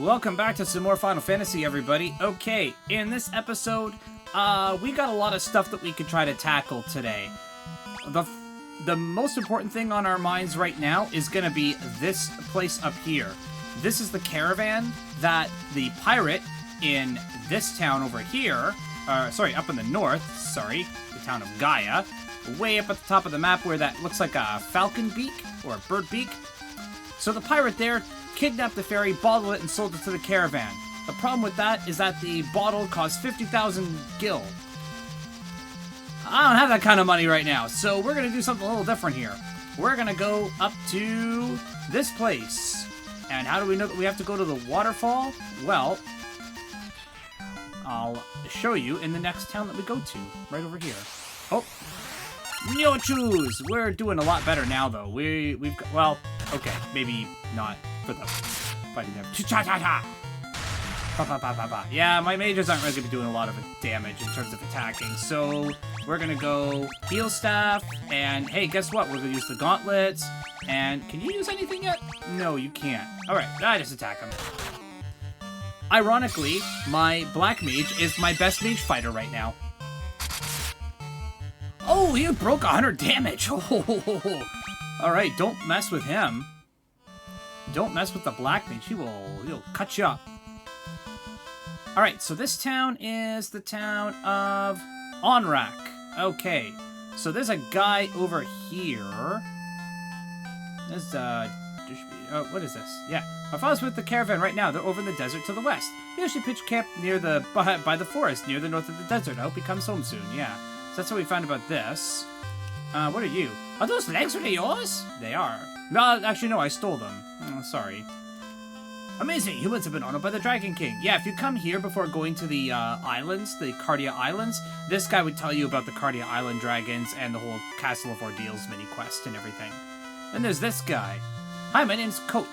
Welcome back to some more Final Fantasy, everybody. Okay, in this episode, we got a lot of stuff that we could try to tackle today. The most important thing on our minds right now is going to be this place up here. This is the caravan that the pirate in this town over here, up in the north, the town of Gaia, way up at the top of the map where that looks like a falcon beak, or a bird beak. So the pirate there kidnapped the ferry, bottled it, and sold it to the caravan. The problem with that is that the bottle cost 50,000 gil. I don't have that kind of money right now, so we're going to do something a little different here. We're going to go up to this place. And how do we know that we have to go to the waterfall? Well, I'll show you in the next town that we go to, right over here. Oh, no choose. We're doing a lot better now, though. We've got, well, okay, maybe not for the fighting them. Yeah, my mages aren't really going to be doing a lot of damage in terms of attacking, so we're going to go heal staff, and hey, guess what? We're going to use the gauntlets, and can you use anything yet? No, you can't. Alright, I just attack him. Ironically, my black mage is my best mage fighter right now. Oh, he broke 100 damage. Alright, don't mess with him. Don't mess with the black mage. He'll cut you up. Alright, so this town is the town of Onrak. Okay, so there's a guy over here. There's, what is this? Yeah, my father's with the caravan right now. They're over in the desert to the west. He usually pitch camp near by the forest, near the north of the desert. I hope he comes home soon, yeah. So that's what we found about this. What are you? Are those legs really yours? They are. No, actually, no, I stole them. Oh, sorry. Amazing! Humans have been honored by the Dragon King. Yeah, if you come here before going to the islands, the Cardia Islands, this guy would tell you about the Cardia Island dragons and the whole Castle of Ordeals mini-quest and everything. Then there's this guy. Hi, my name's Cope.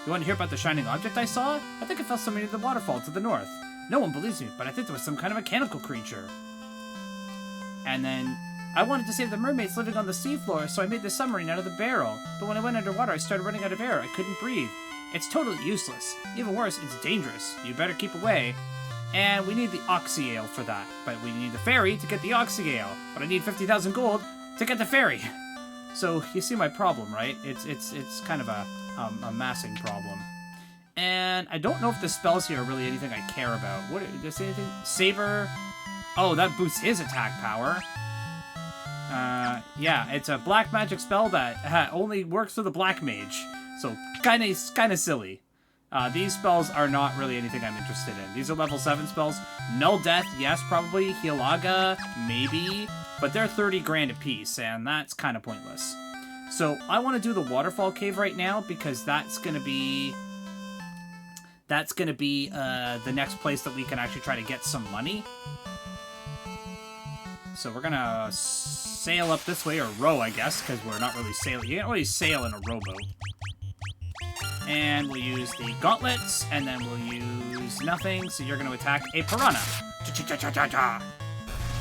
You want to hear about the shining object I saw? I think it fell somewhere near the waterfall to the north. No one believes me, but I think there was some kind of mechanical creature. And then, I wanted to save the mermaids living on the seafloor, so I made the submarine out of the barrel. But when I went underwater, I started running out of air. I couldn't breathe. It's totally useless. Even worse, it's dangerous. You better keep away. And we need the oxyale for that. But we need the ferry to get the oxyale. But I need 50,000 gold to get the ferry. So, you see my problem, right? It's kind of a massing problem. And I don't know if the spells here are really anything I care about. What, does anything? Saber. Oh, that boosts his attack power. Yeah, it's a black magic spell that only works for the black mage. So, kinda silly. These spells are not really anything I'm interested in. These are level 7 spells. Null Death, yes, probably. Hilaga, maybe. But they're 30 grand a piece, and that's kind of pointless. So, I want to do the Waterfall Cave right now, because that's gonna be the next place that we can actually try to get some money. So we're gonna sail up this way, or row, I guess, because we're not really sailing. You can't really sail in a rowboat. And we'll use the gauntlets, and then we'll use nothing, so you're gonna attack a piranha.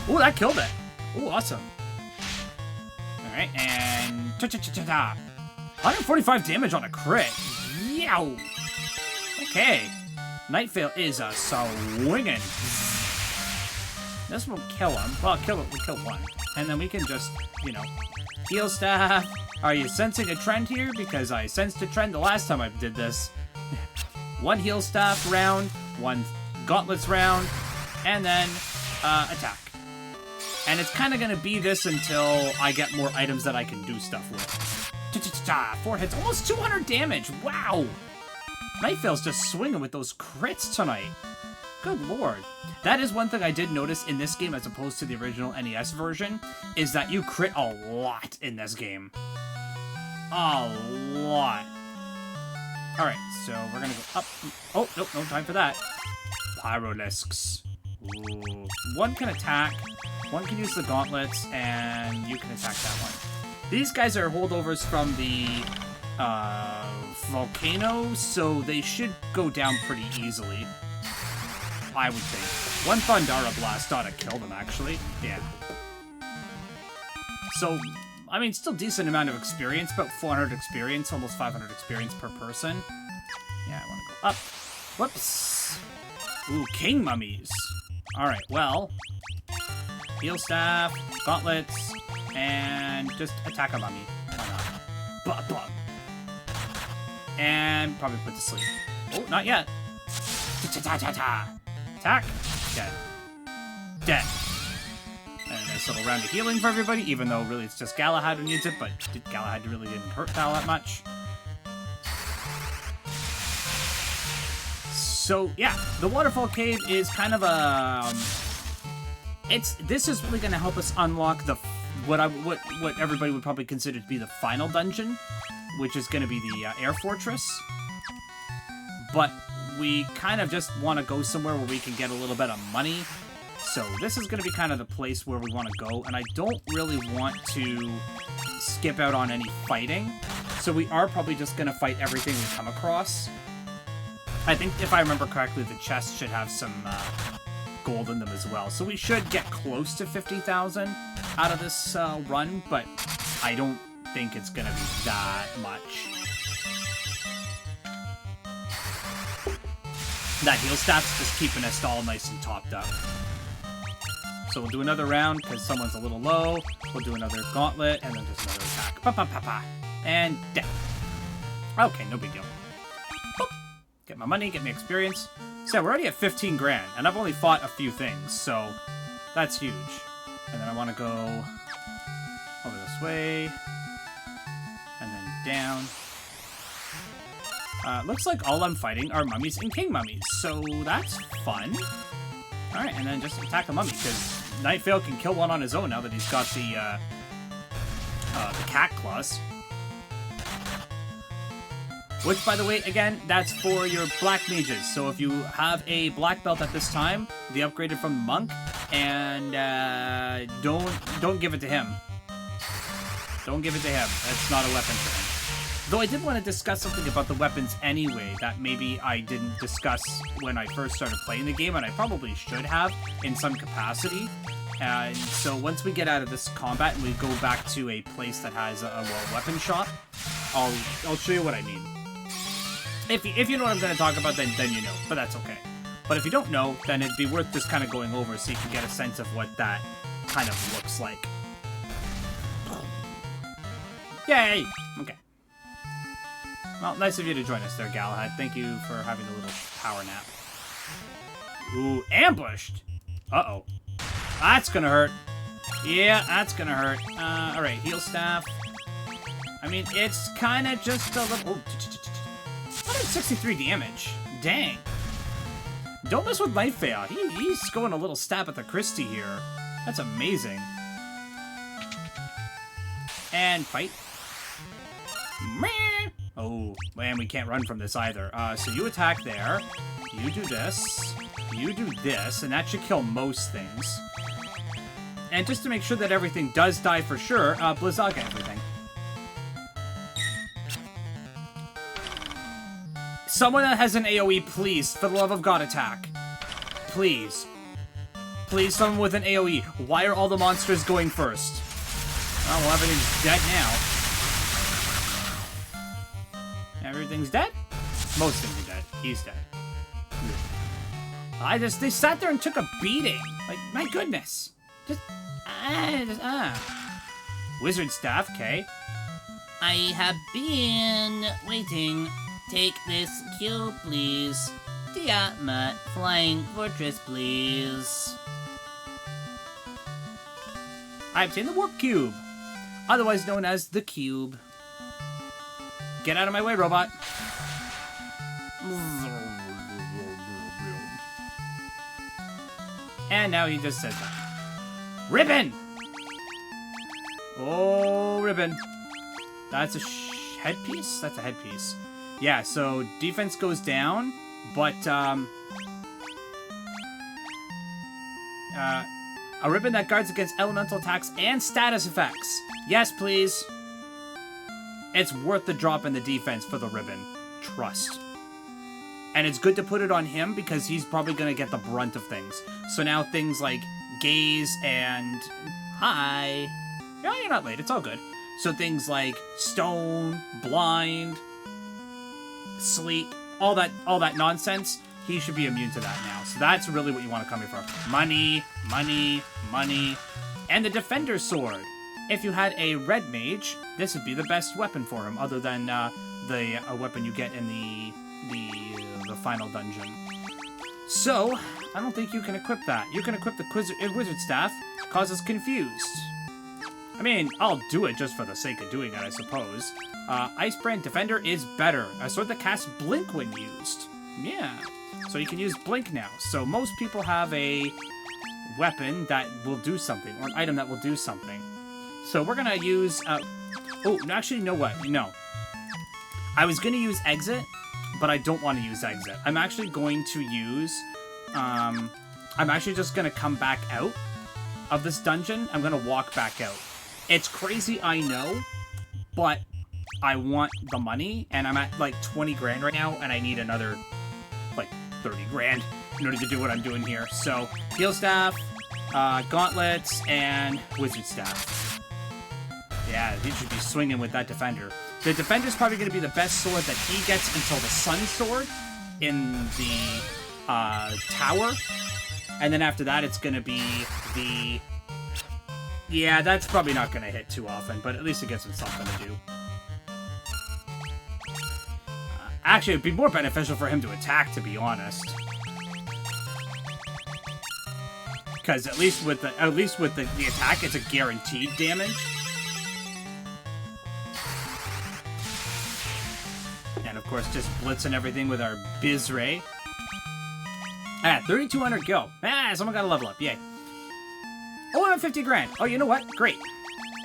Ooh, that killed it. Ooh, awesome. Alright, and 145 damage on a crit. Yow! Okay. Nightveil is a swinging. This won't kill him. Well, we'll kill one. And then we can just, heal staff. Are you sensing a trend here? Because I sensed a trend the last time I did this. One heal staff round, one gauntlets round, and then attack. And it's kind of going to be this until I get more items that I can do stuff with. 4 hits, almost 200 damage. Wow! Nightveil's just swinging with those crits tonight. Good lord. That is one thing I did notice in this game as opposed to the original NES version, is that you crit a lot in this game. A lot. Alright, so we're gonna go up. Oh, nope, no time for that. Pyrolisks. Ooh. One can attack, one can use the gauntlets, and you can attack that one. These guys are holdovers from the volcano, so they should go down pretty easily. I would think. One Thundara Blast ought to kill them, actually. Yeah. So, I mean, still decent amount of experience, about 400 experience, almost 500 experience per person. Yeah, I want to go up. Whoops. Ooh, king mummies. Alright, well. Heal staff, gauntlets, and just attack a mummy. Why not? Blah, blah. And probably put to sleep. Oh, not yet. Ta-ta-ta-ta. Attack. Dead. Dead. And a nice little round of healing for everybody, even though really it's just Galahad who needs it, but Galahad really didn't hurt Val that much. So, yeah, the Waterfall Cave is kind of a... This is really going to help us unlock the what everybody would probably consider to be the final dungeon, which is going to be the Air Fortress. But we kind of just want to go somewhere where we can get a little bit of money. So this is going to be kind of the place where we want to go, and I don't really want to skip out on any fighting. So we are probably just going to fight everything we come across. I think, if I remember correctly, the chest should have some gold in them as well. So we should get close to 50,000 out of this run, but I don't think it's going to be that much. That heal staff's just keeping us all nice and topped up. So we'll do another round because someone's a little low. We'll do another gauntlet and then just another attack. Pa-pa-pa-pa. And dead. Okay, no big deal. Boop. Get my money, get my experience. So we're already at 15 grand, and I've only fought a few things, so that's huge. And then I want to go over this way, and then down. Looks like all I'm fighting are mummies and king mummies, so that's fun. Alright, and then just attack a mummy, because Nightveil can kill one on his own now that he's got the cat claws. Which, by the way, again, that's for your black mages. So if you have a black belt at this time, they upgraded from the monk, and don't give it to him. Don't give it to him. That's not a weapon for him. Though I did want to discuss something about the weapons anyway that maybe I didn't discuss when I first started playing the game, and I probably should have in some capacity. And so once we get out of this combat and we go back to a place that has a weapon shop, I'll show you what I mean. If you know what I'm going to talk about, then you know, but that's okay. But if you don't know, then it'd be worth just kind of going over so you can get a sense of what that kind of looks like. Yay! Okay. Well, nice of you to join us there, Galahad. Thank you for having a little power nap. Ooh, ambushed! Uh-oh. That's gonna hurt. Yeah, that's gonna hurt. Alright, heal staff. I mean, it's kind of just a little... Oh, 163 damage. Dang. Don't mess with Nightveil. He's going a little stab at the Christie here. That's amazing. And fight. Oh, man, we can't run from this either. So you attack there. You do this. You do this, and that should kill most things. And just to make sure that everything does die for sure, Blizzaga everything. Someone that has an AoE, please, for the love of God, attack. Please. Please, someone with an AoE. Why are all the monsters going first? Oh, well, everything's dead now. Everything's dead? Most things are dead. He's dead. They sat there and took a beating. Like, my goodness. Wizard staff, okay. I have been waiting. Take this cube, please. Tiamat, flying fortress, please. I obtained the warp cube, otherwise known as the cube. Get out of my way, robot. And now he just says that. Ribbon! Oh, ribbon. That's a headpiece? That's a headpiece. Yeah, so defense goes down, but, a ribbon that guards against elemental attacks and status effects. Yes, please. It's worth the drop in the defense for the ribbon. Trust. And it's good to put it on him because he's probably going to get the brunt of things. So now things like gaze and... Hi. No, you're not late. It's all good. So things like stone, blind, sleep, all that nonsense he should be immune to that now. So that's really what you want to come here for. Money, money, money. And the Defender Sword. If you had a red mage, this would be the best weapon for him, other than the weapon you get in the final dungeon. So, I don't think you can equip that. You can equip the Wizard Staff, causes confused. I mean, I'll do it just for the sake of doing it, I suppose. Icebrand Defender is better. A sword that casts Blink when used. Yeah. So you can use Blink now. So most people have a weapon that will do something, or an item that will do something. So we're gonna use, oh, actually, you know what? No. I was gonna use Exit, but I don't want to use Exit. I'm actually going to use, I'm actually just gonna come back out of this dungeon. I'm gonna walk back out. It's crazy, I know, but I want the money, and I'm at like 20 grand right now, and I need another like 30 grand in order to do what I'm doing here. So, Heal Staff, Gauntlets, and Wizard Staff. Yeah, he should be swinging with that Defender. The Defender's probably going to be the best sword that he gets until the Sun Sword in the tower. And then after that, it's going to be the... Yeah, that's probably not going to hit too often, but at least it gets him something to do. Actually, it'd be more beneficial for him to attack, to be honest. Because at least with the attack, it's a guaranteed damage. And of course, just blitzing everything with our Bizray. Ah, 3,200 go. Ah, someone got to level up. Yay. Oh, I'm 50 grand. Oh, you know what? Great.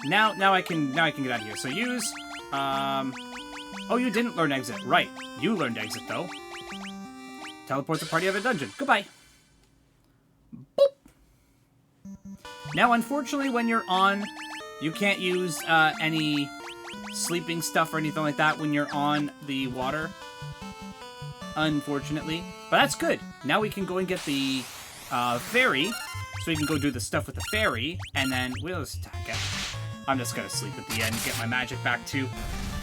Now I can get out of here. So use, oh, you didn't learn Exit. Right. You learned Exit, though. Teleport the party out of a dungeon. Goodbye. Boop. Now, unfortunately, when you're on, you can't use any sleeping stuff or anything like that when you're on the water. Unfortunately. But that's good. Now we can go and get the fairy. So we can go do the stuff with the fairy. And then we'll just attack it. I'm just going to sleep at the end and get my magic back too.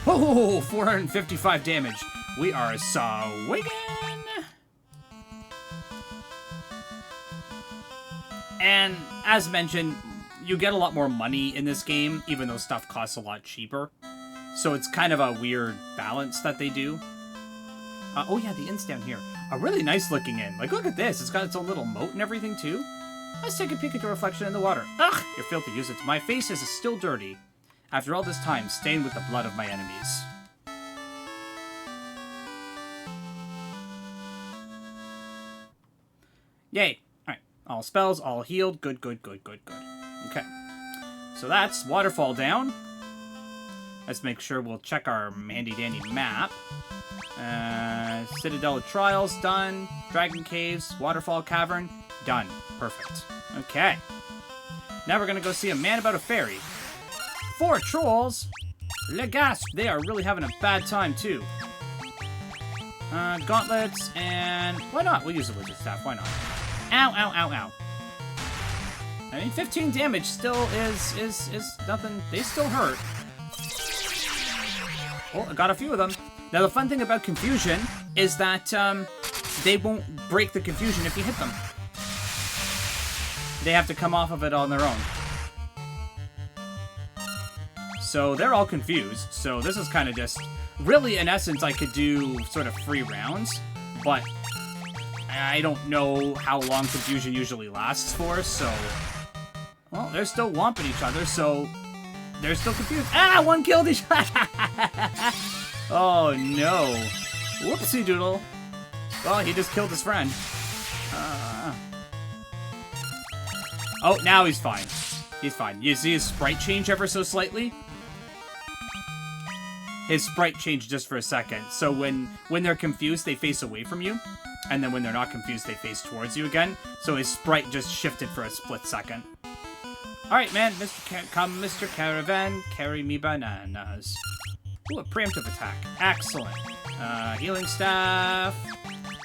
Oh, 455 damage. We are swinging. And as mentioned, you get a lot more money in this game, even though stuff costs a lot cheaper. So it's kind of a weird balance that they do. Oh yeah, the inn's down here. A really nice looking inn. Like, look at this. It's got its own little moat and everything too. Let's take a peek at your reflection in the water. Ugh, you're filthy useless. My face is still dirty. After all this time, stained with the blood of my enemies. Yay. Alright. All spells, all healed. Good, good, good, good, good. Okay. So that's Waterfall down. Let's make sure we'll check our handy-dandy map. Citadel of Trials, done. Dragon Caves, Waterfall Cavern, done. Perfect. Okay. Now we're gonna go see a man about a fairy. 4 trolls? Le gasp, they are really having a bad time, too. Gauntlets, and... why not? We'll use the Wizard Staff, why not? Ow, ow, ow, ow. I mean, 15 damage still is nothing. They still hurt. Oh, I got a few of them. Now, the fun thing about confusion is that they won't break the confusion if you hit them. They have to come off of it on their own. So they're all confused. So this is kind of just... really, in essence, I could do sort of free rounds. But I don't know how long confusion usually lasts for, so... well, they're still whomping each other, so... they're still confused. Ah, one killed each other! Oh, no. Whoopsie doodle. Well, he just killed his friend. Oh, now he's fine. He's fine. You see his sprite change ever so slightly? His sprite changed just for a second. So when they're confused, they face away from you. And then when they're not confused, they face towards you again. So his sprite just shifted for a split second. Alright, man. Come, Mr. Caravan. Carry me bananas. Ooh, a preemptive attack. Excellent. Healing Staff.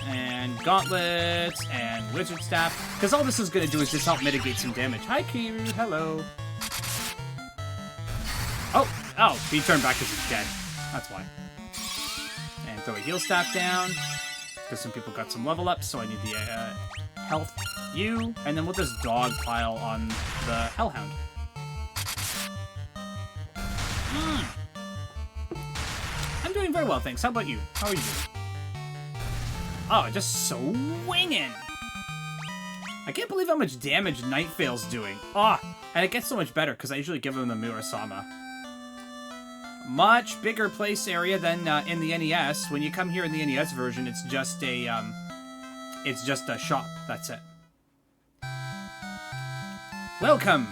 And Gauntlets. And Wizard Staff. Because all this is going to do is just help mitigate some damage. Hi, Kiru. Hello. Oh, he turned back because he's dead. That's why. And throw a Heal Staff down. because some people got some level ups, so I need the health. You, and then we'll just dogpile on the Hellhound. I'm doing very well, thanks. How about you? How are you doing? Oh, just swinging! I can't believe how much damage Night Veil's doing. Ah, and it gets so much better because I usually give him the Murasama. Much bigger place area than in the NES. When you come here in the NES version, it's just a shop. That's it. Welcome.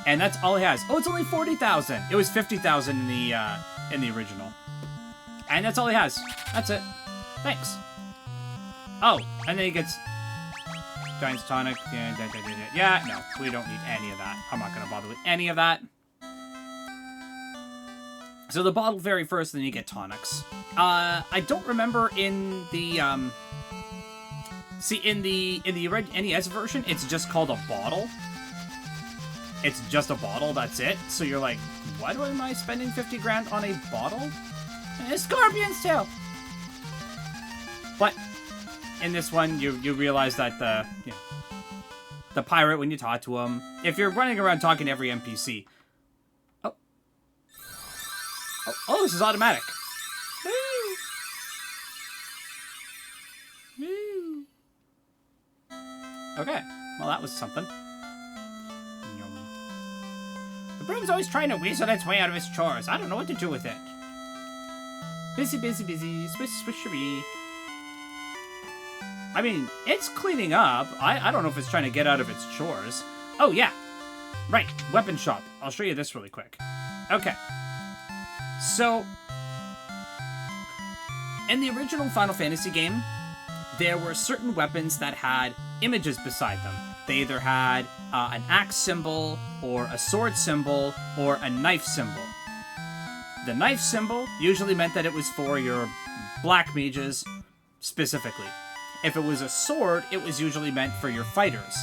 And that's all he has. Oh, it's only 40,000. It was 50,000 in the original. And that's all he has. That's it. Thanks. Oh, and then he gets Giant's Tonic. Yeah, no, we don't need any of that. I'm not gonna bother with any of that. So the bottle fairy first, then you get tonics. I don't remember in the in the NES version, it's just called a bottle. It's just a bottle, that's it. So you're like, why am I spending 50 grand on a bottle? A scorpion's tail! But in this one, you realize that the pirate, when you talk to him, if you're running around talking to every NPC... Oh, this is automatic. Woo! Woo! Okay, well that was something. The broom's always trying to weasel its way out of its chores. I don't know what to do with it. Busy, busy, busy. Swish, swishery. I mean, it's cleaning up. I don't know if it's trying to get out of its chores. Oh, yeah. Right, weapon shop. I'll show you this really quick. Okay. So, in the original Final Fantasy game, there were certain weapons that had images beside them. They either had an axe symbol, or a sword symbol, or a knife symbol. The knife symbol usually meant that it was for your black mages specifically. If it was a sword, it was usually meant for your fighters.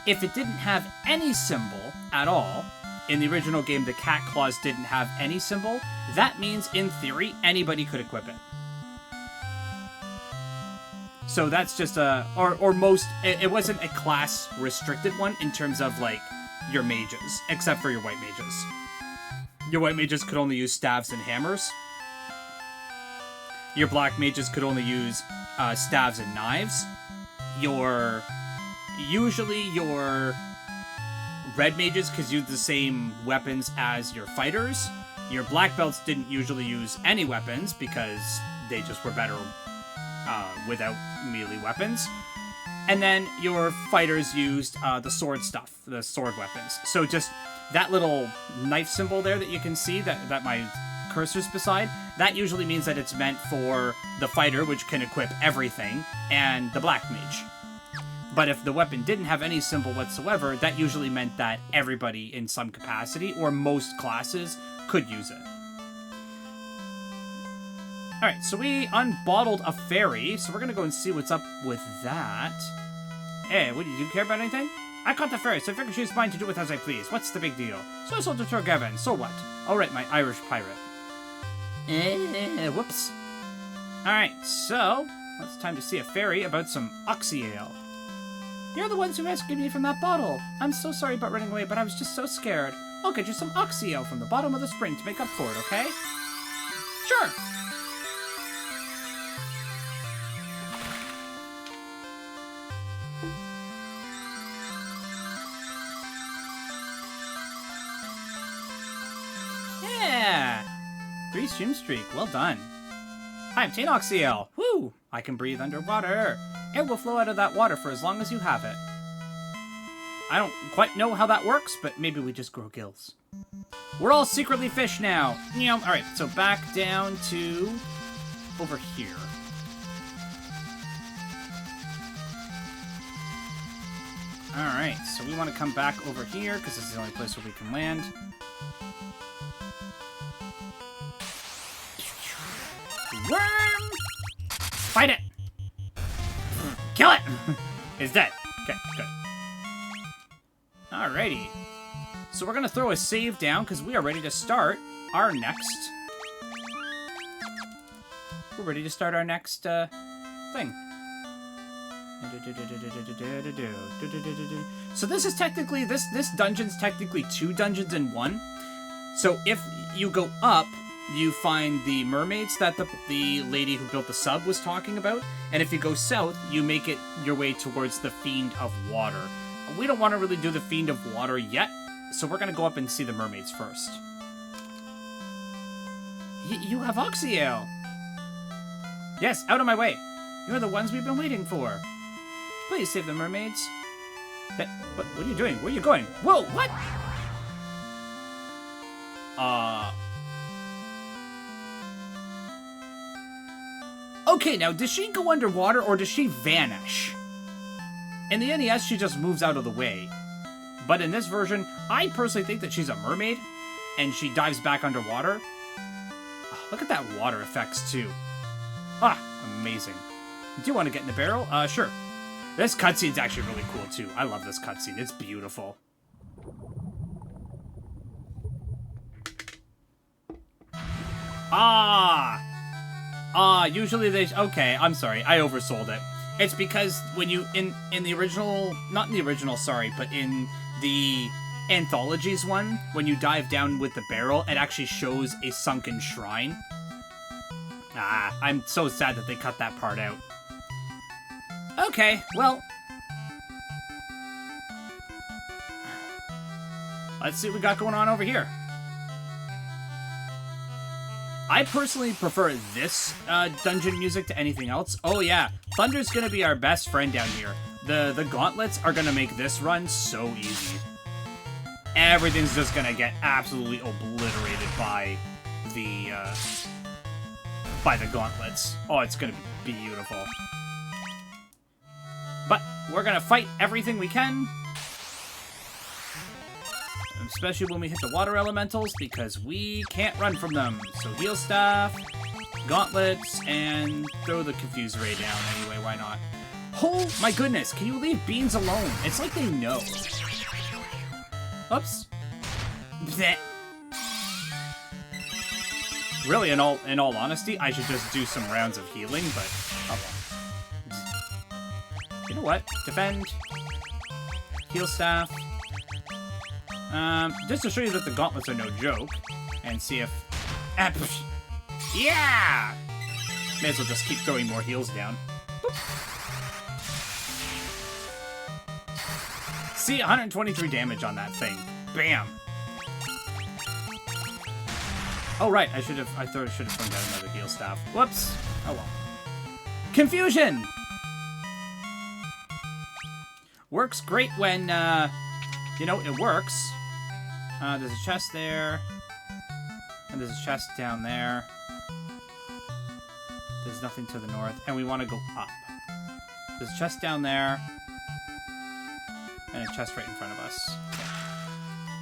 If it didn't have any symbol at all, in the original game the cat claws didn't have any symbol, that means in theory anybody could equip it. So that's just it wasn't a class restricted one in terms of like your mages, except for your white mages. Your white mages could only use staves and hammers. Your black mages could only use staves and knives. Usually your red mages could use the same weapons as your fighters. Your black belts didn't usually use any weapons because they just were better without melee weapons. And then your fighters used the sword stuff, the sword weapons. So just that little knife symbol there that you can see that my cursor's beside, that usually means that it's meant for the fighter, which can equip everything, and the black mage. But if the weapon didn't have any symbol whatsoever, that usually meant that everybody in some capacity, or most classes, could use it. Alright, so we unbottled a fairy, so we're gonna go and see what's up with that. Hey, do you care about anything? I caught the fairy, so I figure she's mine to do with as I please. What's the big deal? So sold to Torgevin, so what? Alright, my Irish pirate. Whoops. Alright, so, it's time to see a fairy about some oxy ale. You're the ones who rescued me from that bottle. I'm so sorry about running away, but I was just so scared. I'll get you some oxy ale from the bottom of the spring to make up for it, okay? Sure. Yeah! 3-stream streak, well done. I obtain oxy ale. Woo! I can breathe underwater. Air will flow out of that water for as long as you have it. I don't quite know how that works, but maybe we just grow gills. We're all secretly fish now. Alright, so back down to over here. Alright, so we want to come back over here, because this is the only place where we can land. Worm! Fight it! Kill it! It's dead. Okay, good. Alrighty. So we're gonna throw a save down because we are ready to start our next... We're ready to start our next thing. So this is technically, this dungeon's technically 2 dungeons in 1. So if you go up, you find the mermaids that the lady who built the sub was talking about. And if you go south, you make it your way towards the Fiend of Water. We don't want to really do the Fiend of Water yet, so we're going to go up and see the mermaids first. You have Oxyale! Yes, out of my way. You're the ones we've been waiting for. Please save the mermaids. What are you doing? Where are you going? Whoa, what? Okay, now, does she go underwater or does she vanish? In the NES, she just moves out of the way. But in this version, I personally think that she's a mermaid, and she dives back underwater. Oh, look at that water effects, too. Ah, amazing. Do you want to get in the barrel? Sure. This cutscene's actually really cool, too. I love this cutscene. It's beautiful. Usually they... Okay, I'm sorry. I oversold it. It's because when you... In the original... Not in the original, sorry, but in the Anthologies one, when you dive down with the barrel, it actually shows a sunken shrine. I'm so sad that they cut that part out. Okay, well... Let's see what we got going on over here. I personally prefer this dungeon music to anything else. Oh yeah, Thunder's gonna be our best friend down here. The gauntlets are gonna make this run so easy. Everything's just gonna get absolutely obliterated by the gauntlets. Oh, it's gonna be beautiful. But we're gonna fight everything we can. Especially when we hit the water elementals, because we can't run from them. So heal staff, gauntlets, and throw the confuse ray down anyway, why not? Oh my goodness, can you leave beans alone? It's like they know. Oops. Blech. Really, in all honesty, I should just do some rounds of healing, but oh well. You know what? Defend. Heal staff. Just to show you that the gauntlets are no joke, and see if... Yeah! May as well just keep throwing more heals down. Boop. See, 123 damage on that thing. Bam! Oh, right, I should have thrown down another heal staff. Whoops! Oh well. Confusion! Works great when, you know, it works. There's a chest there. And there's a chest down there. There's nothing to the north. And we want to go up. There's a chest down there. And a chest right in front of us.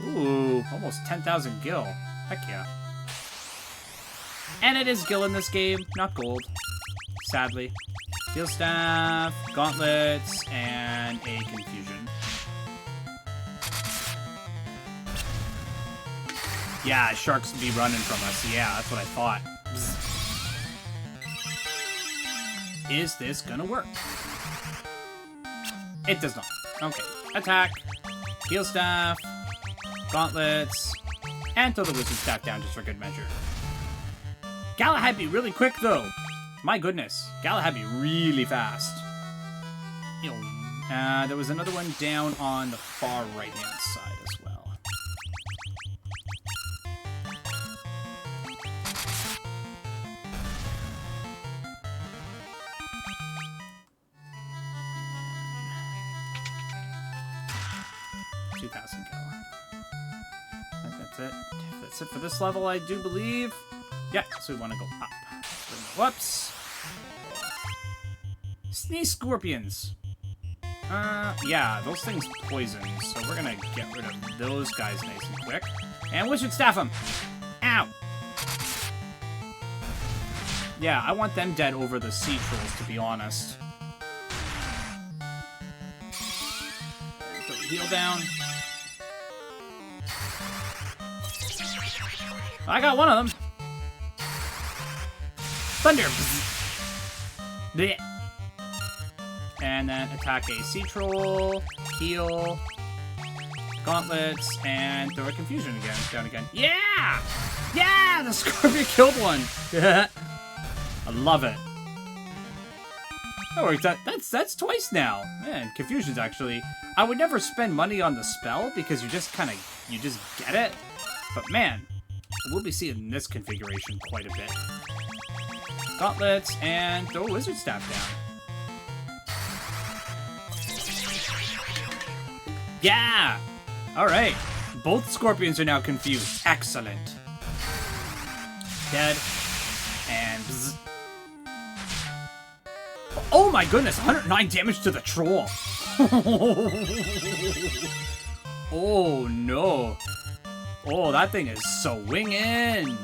Ooh, almost 10,000 gil. Heck yeah. And it is gil in this game, not gold. Sadly. Heal staff, gauntlets, and a confusion. Yeah, sharks be running from us. Yeah, that's what I thought. Bzz. Is this gonna work? It does not. Okay. Attack. Heal staff. Gauntlets. And throw the wizard staff down just for good measure. Galahad be really quick, though. My goodness. Galahad be really fast. There was another one down on the far right-hand side as well. That's it. That's it for this level, I do believe. Yeah, so we want to go up. Whoops. Sneeze scorpions. Yeah, those things poison, so we're gonna get rid of those guys nice and quick. And wizard staff them. Ow. Yeah, I want them dead over the sea trolls, to be honest. Throw the heal down. I got one of them. Thunder. Blech. And then attack a sea troll, heal, gauntlets, and throw a confusion again, down again. Yeah! Yeah! The Scorpion killed one! I love it. Oh, that's twice now. Man, confusion's actually... I would never spend money on the spell because you just get it. But man, we'll be seeing this configuration quite a bit. Gauntlets, and throw a wizard staff down. Yeah! Alright. Both scorpions are now confused. Excellent. Dead. And bzz. Oh my goodness, 109 damage to the troll. Oh no. Oh, that thing is swinging.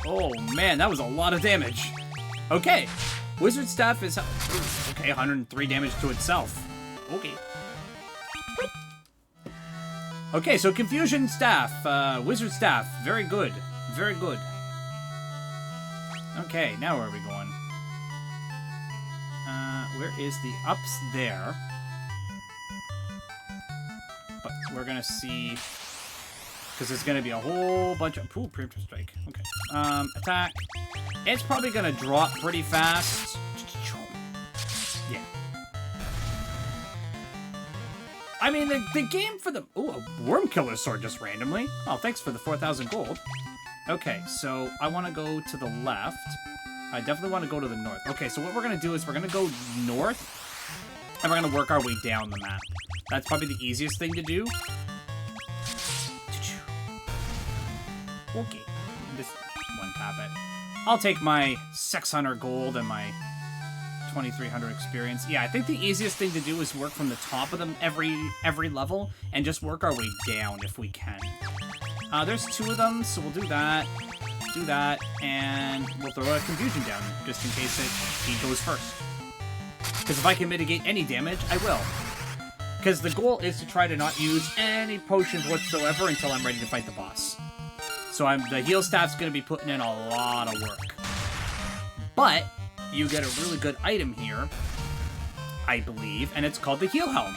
Oh man, that was a lot of damage. Okay. Wizard staff is... Okay, 103 damage to itself. Okay. Okay, so confusion staff, wizard staff, very good, very good. Okay, now where are we going? Where is the ups there? But we're gonna see, because there's gonna be a whole bunch of, ooh, preemptive strike, okay. Attack, it's probably gonna drop pretty fast. Yeah. I mean, the game for the... Ooh, a worm killer sword just randomly. Oh, thanks for the 4,000 gold. Okay, so I want to go to the left. I definitely want to go to the north. Okay, so what we're going to do is we're going to go north, and we're going to work our way down the map. That's probably the easiest thing to do. Okay, just one tap it. I'll take my 600 gold and my 2,300 experience. Yeah, I think the easiest thing to do is work from the top of them every level and just work our way down if we can. There's 2 of them, so we'll do that, and we'll throw a confusion down just in case he goes first. Because if I can mitigate any damage, I will. Because the goal is to try to not use any potions whatsoever until I'm ready to fight the boss. So the heal staff's going to be putting in a lot of work. But you get a really good item here, I believe, and it's called the Heal Helm.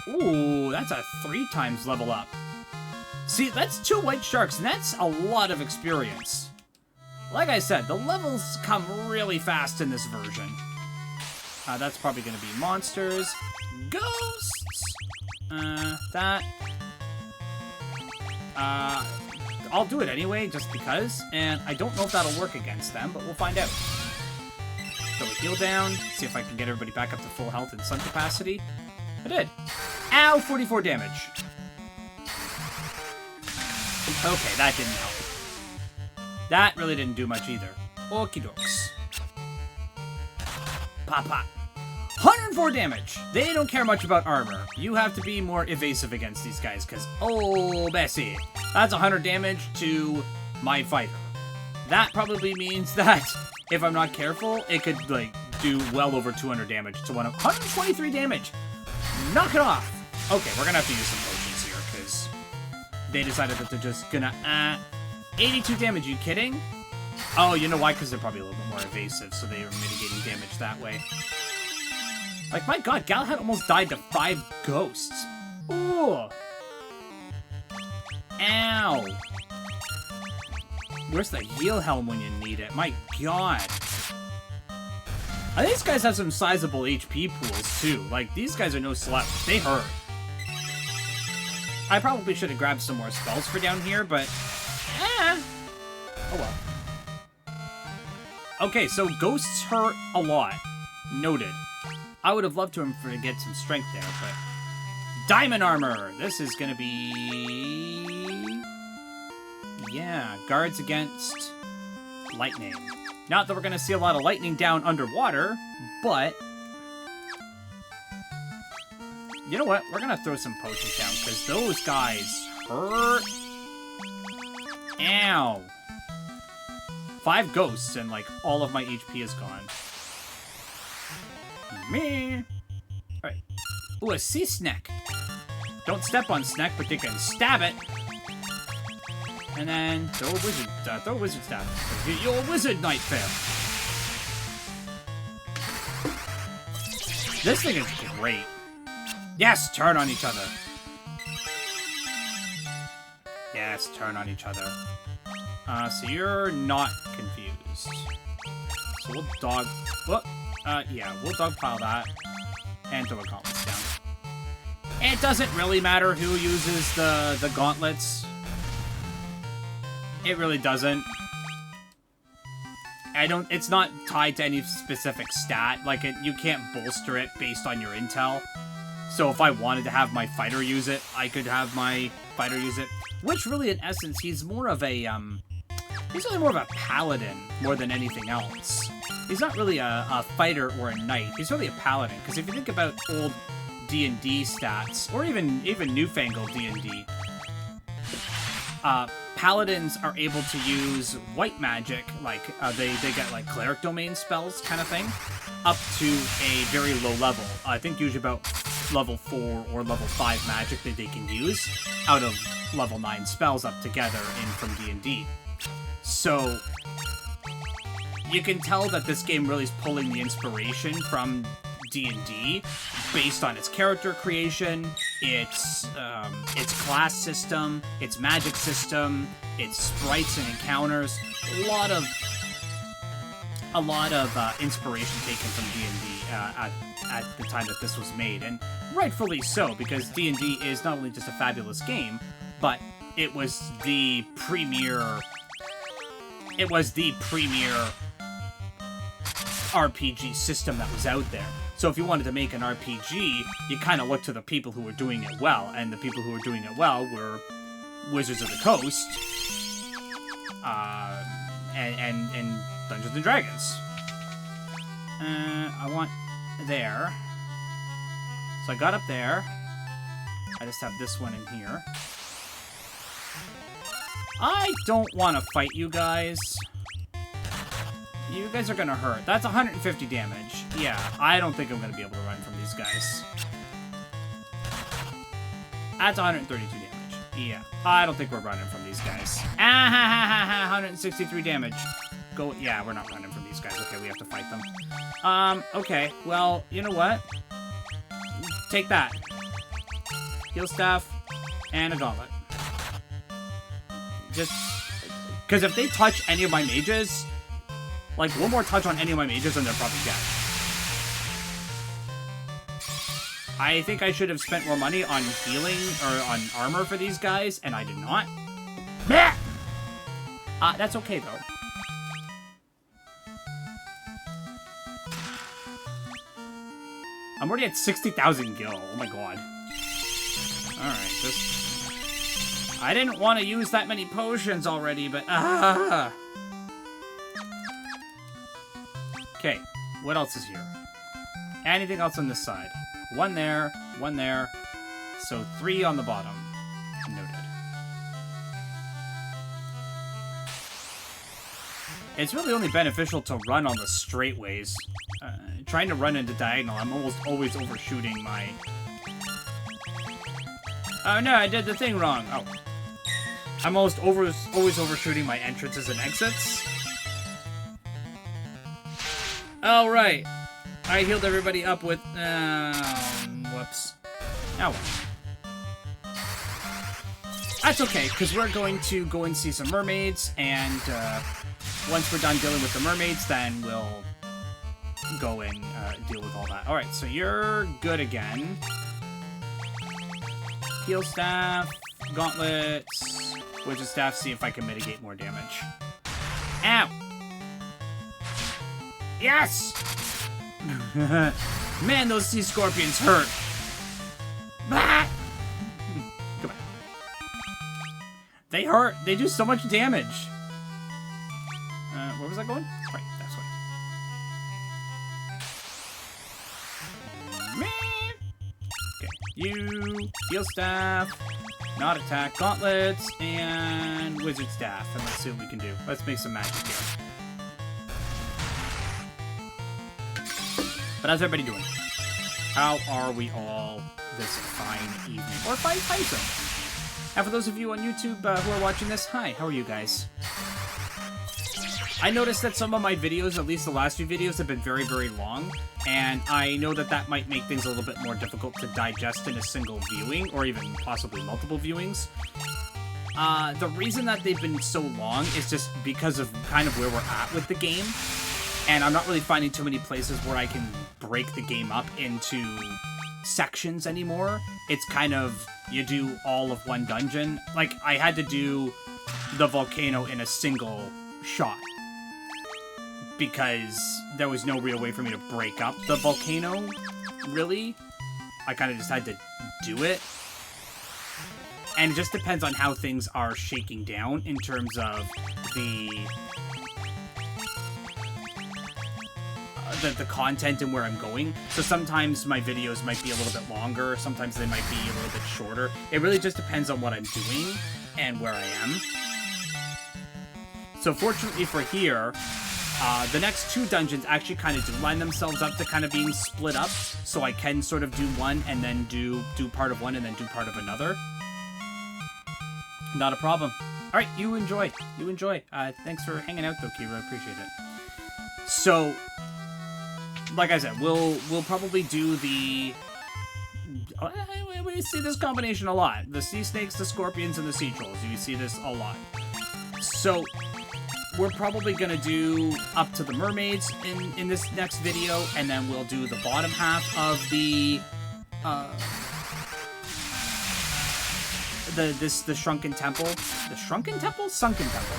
Ooh, that's a 3 times level up. See, that's 2 white sharks, and that's a lot of experience. Like I said, the levels come really fast in this version. That's probably going to be monsters. Ghosts! I'll do it anyway, just because, and I don't know if that'll work against them, but we'll find out. Throw a heal down, see if I can get everybody back up to full health and sun capacity. I did. Ow, 44 damage. Okay, that didn't help. That really didn't do much either. Okie dokes. Pop, pop. 104 damage. They don't care much about armor. You have to be more evasive against these guys, because, oh, Bessie. That's 100 damage to my fighter. That probably means that if I'm not careful, it could, like, do well over 200 damage to one of... 123 damage! Knock it off! Okay, we're gonna have to use some potions here, because they decided that they're just gonna... 82 damage, you kidding? Oh, you know why? Because they're probably a little bit more evasive, so they are mitigating damage that way. Like, my god, Galahad almost died to 5 ghosts. Ooh! Ow! Where's the heal helm when you need it? My god. I think these guys have some sizable HP pools, too. Like, these guys are no slouch. They hurt. I probably should have grabbed some more spells for down here, but... Oh well. Okay, so ghosts hurt a lot. Noted. I would have loved to get some strength there, but... Diamond armor! This is gonna be... Yeah, guards against lightning. Not that we're gonna see a lot of lightning down underwater, but... You know what? We're gonna throw some potions down, because those guys hurt. Ow! 5 ghosts, and, like, all of my HP is gone. Me. Alright. Ooh, a sea snack. Don't step on snack, but you can stab it. And then throw a wizard staff. You're a wizard, Nightfare. This thing is great. Yes, turn on each other. Yes, turn on each other. So you're not confused. So we'll dog... What? Yeah, we'll dogpile that. And throw the gauntlets down. It doesn't really matter who uses the gauntlets. It really doesn't. It's not tied to any specific stat. Like, you can't bolster it based on your intel. So if I wanted to have my fighter use it, I could have my fighter use it. Which really, in essence, he's more of a, he's really more of a paladin more than anything else. He's not really a fighter or a knight. He's really a paladin. Because if you think about old D&D stats, or even newfangled D&D, paladins are able to use white magic, like, they get, like, cleric domain spells kind of thing, up to a very low level. I think usually about level 4 or level 5 magic that they can use out of level 9 spells up together from D&D. So, you can tell that this game really is pulling the inspiration from D&D based on its character creation, its class system, its magic system, its sprites and encounters. A lot of inspiration taken from D&D at the time that this was made, and rightfully so, because D&D is not only just a fabulous game, but it was the premier RPG system that was out there. So if you wanted to make an RPG, you kind of look to the people who were doing it well, and the people who were doing it well were Wizards of the Coast, and Dungeons and Dragons. I want there. So I got up there. I just have this one in here. I don't want to fight you guys. You guys are gonna hurt. That's 150 damage. Yeah, I don't think I'm gonna be able to run from these guys. That's 132 damage. Yeah, I don't think we're running from these guys. 163 damage. Go. Yeah, we're not running from these guys. Okay, we have to fight them. Okay. Well, you know what? Take that. Heal staff and a gauntlet. Just because if they touch any of my mages, like, one more touch on any of my mages and they're probably dead. I think I should have spent more money on healing or on armor for these guys, and I did not. That's okay, though. I'm already at 60,000 gil. Oh my god. Alright, just... I didn't want to use that many potions already, but... Okay, what else is here? Anything else on this side? One there, so 3 on the bottom. Noted. It's really only beneficial to run on the straight ways. Trying to run into diagonal, I'm almost always overshooting my... Oh no, I did the thing wrong. Oh. I'm always overshooting my entrances and exits. Oh, right. I healed everybody up with... whoops. Oh, well. That's okay, because we're going to go and see some mermaids, and once we're done dealing with the mermaids, then we'll go and deal with all that. Alright, so you're good again. Heal staff, gauntlets, wizard staff, see if I can mitigate more damage. Ow! Yes! Man, those sea scorpions hurt. Bah! Come on. They hurt. They do so much damage. Where was I going? Right, that's one. Okay, you, heal staff, not attack, gauntlets, and wizard staff. And let's see what we can do. Let's make some magic here. But how's everybody doing? How are we all this fine evening? Or fine time zone? And for those of you on YouTube who are watching this, hi, how are you guys? I noticed that some of my videos, at least the last few videos, have been very, very long, and I know that that might make things a little bit more difficult to digest in a single viewing, or even possibly multiple viewings. The reason that they've been so long is just because of kind of where we're at with the game, and I'm not really finding too many places where I can break the game up into sections anymore. It's kind of, you do all of one dungeon. Like, I had to do the volcano in a single shot, because there was no real way for me to break up the volcano, really. I kind of just had to do it. And it just depends on how things are shaking down in terms of the content and where I'm going. So sometimes my videos might be a little bit longer, sometimes they might be a little bit shorter. It really just depends on what I'm doing and where I am. So fortunately for here, the next 2 dungeons actually kind of do line themselves up to kind of being split up, so I can sort of do one and then do part of one and then do part of another. Not a problem. All right, you enjoy. You enjoy. Thanks for hanging out, though, Kira. I appreciate it. So, like I said, we'll probably do the... We see this combination a lot. The sea snakes, the scorpions, and the sea trolls. You see this a lot. So, we're probably going to do up to the mermaids in this next video, and then we'll do the bottom half of the shrunken temple. The shrunken temple? Sunken temple.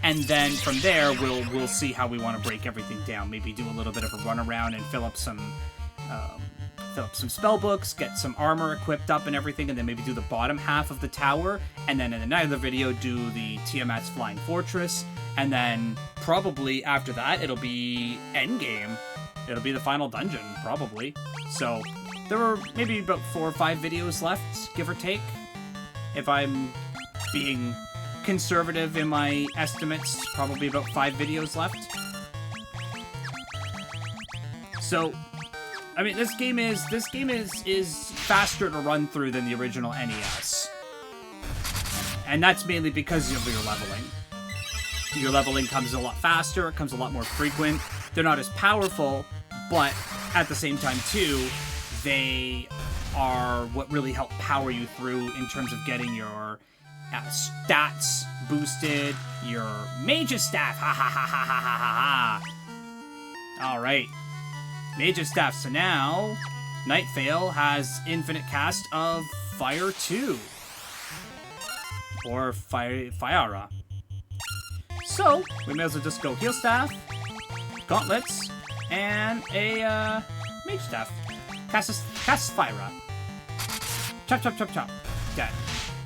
And then from there, we'll see how we want to break everything down. Maybe do a little bit of a run around and fill up some spell books, get some armor equipped up and everything, and then maybe do the bottom half of the tower, and then in another video do the Tiamat's Flying Fortress, and then probably after that it'll be endgame. It'll be the final dungeon, probably. So there are maybe about 4 or 5 videos left, give or take, if I'm being conservative in my estimates. Probably about 5 videos left. So, I mean, this game is faster to run through than the original NES. And that's mainly because of your leveling. Your leveling comes a lot faster, it comes a lot more frequent. They're not as powerful, but at the same time, too, they are what really help power you through in terms of getting your stats boosted, your mage's staff, ha ha ha ha ha ha ha. Alright. Mage's staff. So now, Nightveil has infinite cast of Fire 2. Or Fyara. So, we may as well just go Heal Staff, Gauntlets, and a Mage Staff. Cast Fyra. Chop, chop, chop, chop. Dead.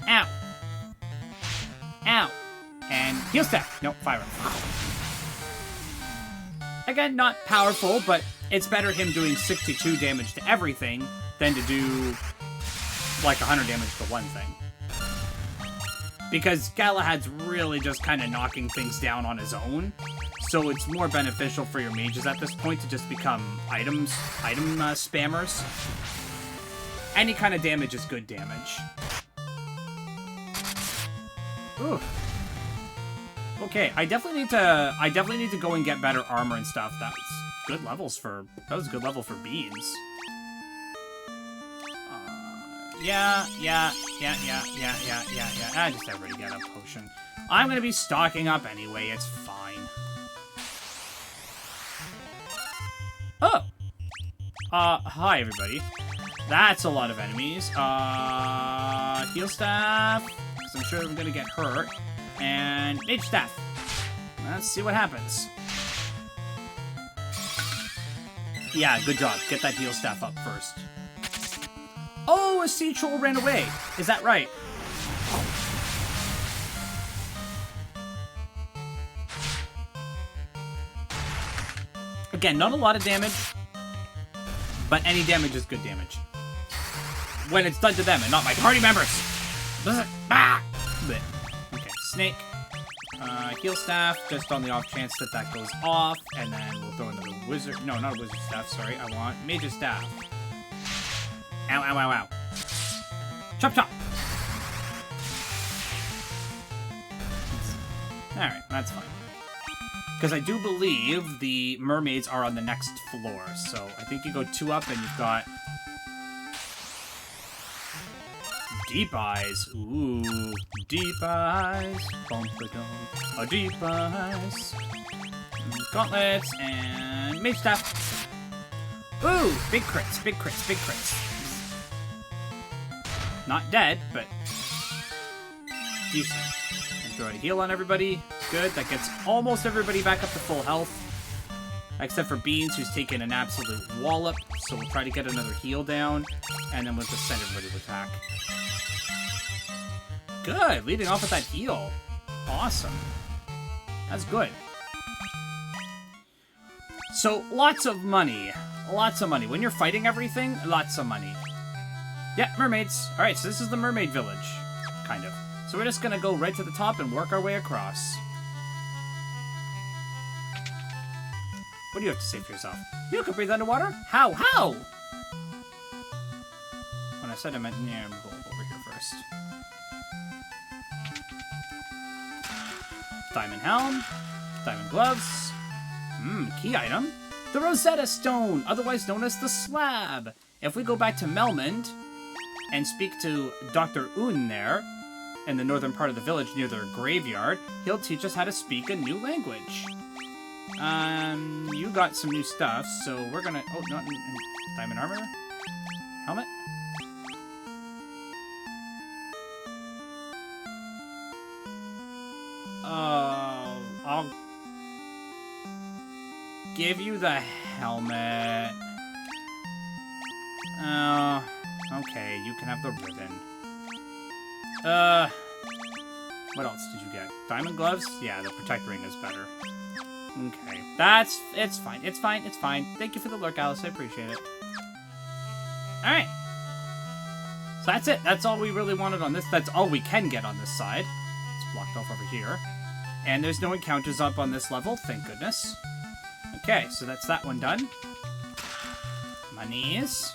Ow. Ow. And Heal Staff. Nope, Fyra. Again, not powerful, but it's better him doing 62 damage to everything than to do like 100 damage to one thing. Because Galahad's really just kind of knocking things down on his own, so it's more beneficial for your mages at this point to just become item spammers. Any kind of damage is good damage. Ooh. Okay, I definitely need to go and get better armor and stuff. That was a good level for beans. Yeah. I just already got a potion. I'm gonna be stocking up anyway, it's fine. Oh! Hi everybody. That's a lot of enemies. Heal Staff, because I'm sure I'm gonna get hurt. And Mage Staff. Let's see what happens. Yeah, good job. Get that Heal Staff up first. Oh, a sea troll ran away. Is that right? Again, not a lot of damage, but any damage is good damage. When it's done to them and not my party members. Okay, snake. Heal Staff, just on the off chance that that goes off, and then we'll throw in the wizard. No, not a wizard staff, sorry. I want Mage's Staff. Ow, ow, ow, ow. Chop, chop. Alright, that's fine. Because I do believe the mermaids are on the next floor. So I think you go 2 up and you've got... Deep eyes. Ooh. Deep eyes. Bump-a-dum. Oh, deep eyes. Gauntlets and mage staff. Ooh. Big crits. Big crits. Big crits. Not dead, but decent. And throw a heal on everybody. Good. That gets almost everybody back up to full health. Except for Beans, who's taken an absolute wallop. So we'll try to get another heal down. And then we'll just send everybody to attack. Good. Leading off with that heal. Awesome. That's good. So, lots of money. Lots of money. When you're fighting everything, lots of money. Yeah, mermaids. Alright, so this is the mermaid village. Kind of. So we're just gonna go right to the top and work our way across. What do you have to say for yourself? You can breathe underwater? How? How? When I said I meant, yeah, we'll go over here first. Diamond helm. Diamond gloves. Key item. The Rosetta Stone, otherwise known as the Slab. If we go back to Melmond and speak to Dr. Un there, in the northern part of the village near their graveyard, he'll teach us how to speak a new language. You got some new stuff, so we're gonna... Oh, not diamond armor? Helmet? I'll give you the helmet. Okay, you can have the ribbon. What else did you get? Diamond gloves? Yeah, the protect ring is better. Okay, it's fine, it's fine, it's fine. Thank you for the lurk, Alice, I appreciate it. Alright. So that's it, that's all we really wanted on this, that's all we can get on this side. It's blocked off over here. And there's no encounters up on this level, thank goodness. Okay, so that's that one done. Monies.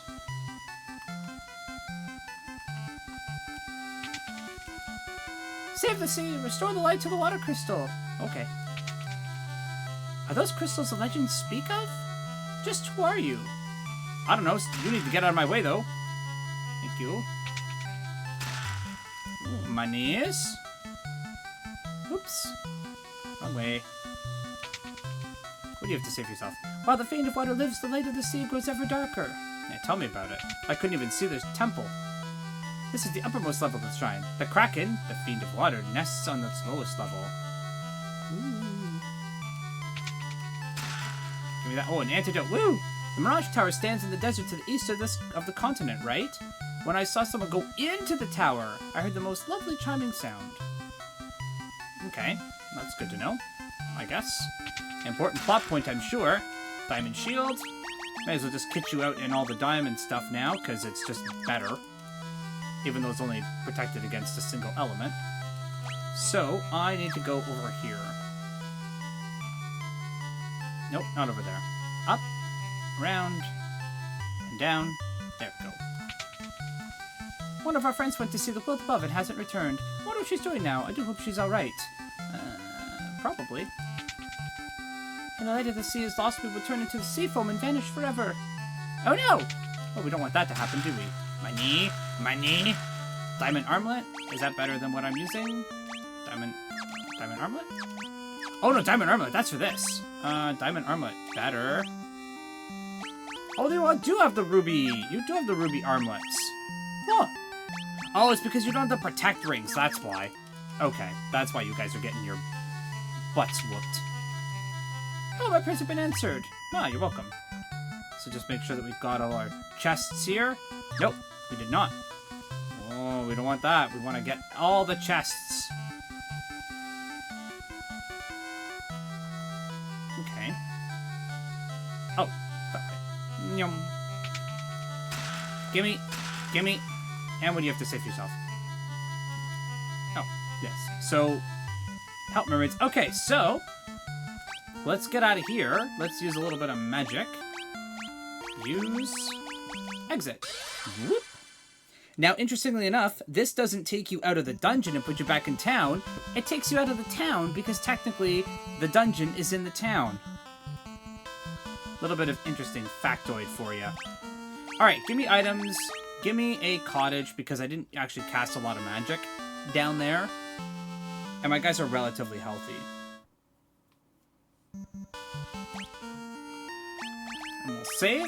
Save the sea, restore the light to the water crystal. Okay. Are those crystals the legends speak of? Just who are you? I don't know, you need to get out of my way though. Thank you. Ooh, monies. Oops. Wrong way. What do you have to say for yourself? While the Fiend of Water lives, the light of the sea grows ever darker. Yeah, tell me about it. I couldn't even see this temple. This is the uppermost level of the shrine. The Kraken, the Fiend of Water, nests on its lowest level. Ooh. Give me that. Oh, an antidote. Woo! The Mirage Tower stands in the desert to the east of the continent, right? When I saw someone go into the tower, I heard the most lovely chiming sound. Okay, that's good to know, I guess. Important plot point, I'm sure. Diamond shield. May as well just kit you out in all the diamond stuff now, because it's just better. Even though it's only protected against a single element. So, I need to go over here. Nope, not over there. Up, around, and down. There we go. One of our friends went to see the world above and hasn't returned. I wonder what she's doing now. I do hope she's alright. Probably. And the light of the sea is lost, we will turn into the sea foam and vanish forever. Oh no! Well, we don't want that to happen, do we? My knee? My knee? Diamond armlet? Is that better than what I'm using? Diamond armlet? Oh no, diamond armlet, that's for this. Diamond armlet, better. Oh, they do have the ruby. You do have the ruby armlets. Huh. Oh, it's because you don't have the protect rings, that's why. Okay, that's why you guys are getting your butts whooped. Oh, my prayers have been answered. Ah, you're welcome. So just make sure that we've got all our chests here. Nope, we did not. Oh, we don't want that. We want to get all the chests. Okay. Oh, that way. Yum. Gimme. Gimme. And what do you have to say for yourself? Oh, yes. So, help mermaids. Okay, so, let's get out of here. Let's use a little bit of magic. Use. Exit. Whoop. Now, interestingly enough, this doesn't take you out of the dungeon and put you back in town. It takes you out of the town because technically the dungeon is in the town. A little bit of interesting factoid for you. Alright, give me items. Give me a cottage because I didn't actually cast a lot of magic down there. And my guys are relatively healthy. And we'll save.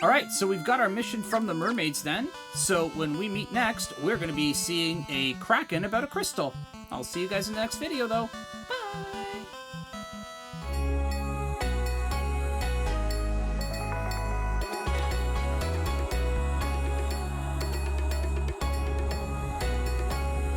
Alright, so we've got our mission from the mermaids then. So when we meet next, we're going to be seeing a kraken about a crystal. I'll see you guys in the next video though. Bye!